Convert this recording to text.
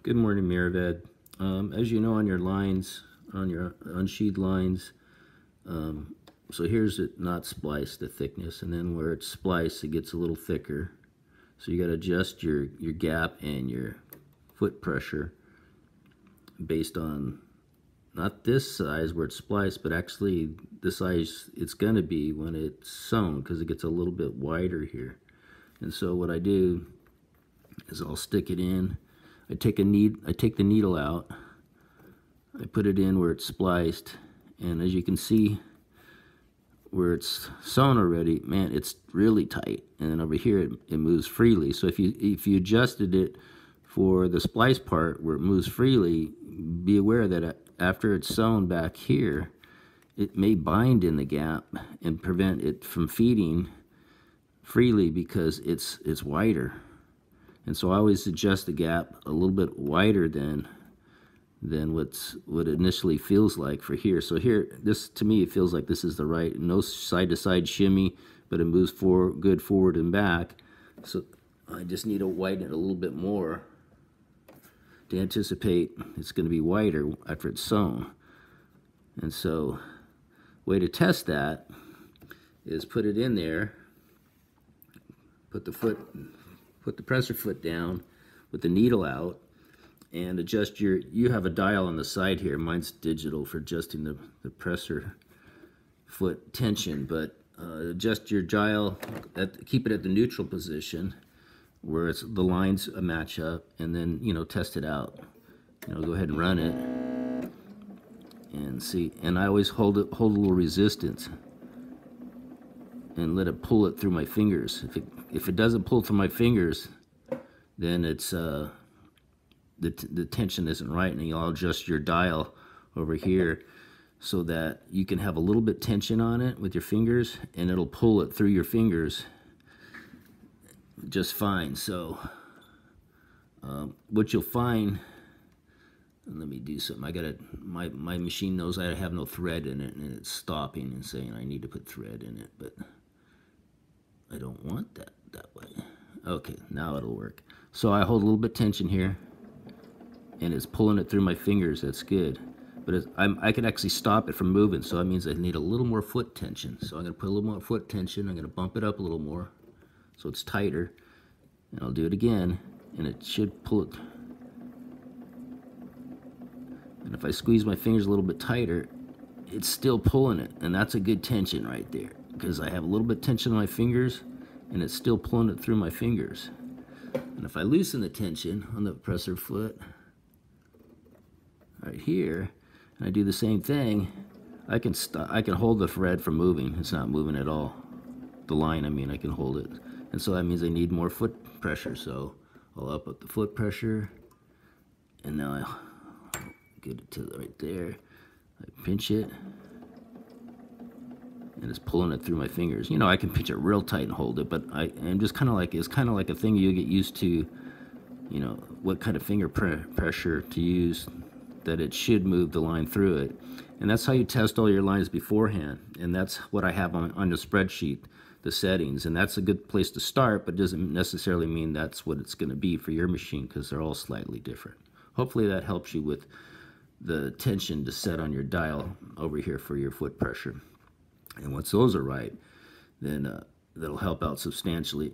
Good morning, Miravid. As you know, on your lines, on your unsheathed lines, so here's it not spliced, the thickness, and then where it's spliced, it gets a little thicker. So you got to adjust your gap and your foot pressure based on not this size where it's spliced, but actually the size it's going to be when it's sewn, because it gets a little bit wider here. And so what I do is I'll stick it in. I take the needle out, I put it in where it's spliced, and as you can see where it's sewn already, man, it's really tight. And then over here it moves freely. So if you adjusted it for the splice part where it moves freely, be aware that after it's sewn back here, it may bind in the gap and prevent it from feeding freely because it's wider. And so I always adjust the gap a little bit wider than what it initially feels like for here. So here, this to me, it feels like this is the right, no side-to-side shimmy, but it moves good forward and back. So I just need to widen it a little bit more to anticipate it's going to be wider after it's sewn. And so way to test that is put it in there, put the presser foot down with the needle out, and adjust you have a dial on the side here. Mine's digital for adjusting the presser foot tension, but adjust your dial, keep it at the neutral position where the lines match up, and then test it out. Go ahead and run it and see. And I always hold a little resistance and let it pull it through my fingers. If it doesn't pull through my fingers, then it's the tension isn't right, and you'll adjust your dial over here so that you can have a little bit tension on it with your fingers, and it'll pull it through your fingers just fine. So what you'll find, let me do something. I got it. My machine knows I have no thread in it, and it's stopping and saying I need to put thread in it, but I don't want that way. Okay, now it'll work. So I hold a little bit tension here, and it's pulling it through my fingers. That's good. But I can actually stop it from moving, so that means I need a little more foot tension. So I'm going to put a little more foot tension. I'm going to bump it up a little more so it's tighter. And I'll do it again, and it should pull it. And if I squeeze my fingers a little bit tighter, it's still pulling it. And that's a good tension right there, because I have a little bit of tension on my fingers, and it's still pulling it through my fingers. And if I loosen the tension on the presser foot right here, and I do the same thing, I can hold the thread from moving. It's not moving at all. The line, I mean, I can hold it. And so that means I need more foot pressure. So I'll up the foot pressure, and now I get it to right there. I pinch it, and it's pulling it through my fingers. I can pinch it real tight and hold it, but I'm just it's kind of like a thing you get used to, what kind of finger pressure to use, that it should move the line through it. And that's how you test all your lines beforehand. And that's what I have on the spreadsheet, the settings. And that's a good place to start, but it doesn't necessarily mean that's what it's going to be for your machine, because they're all slightly different. Hopefully that helps you with the tension to set on your dial over here for your foot pressure. And once those are right, then that'll help out substantially.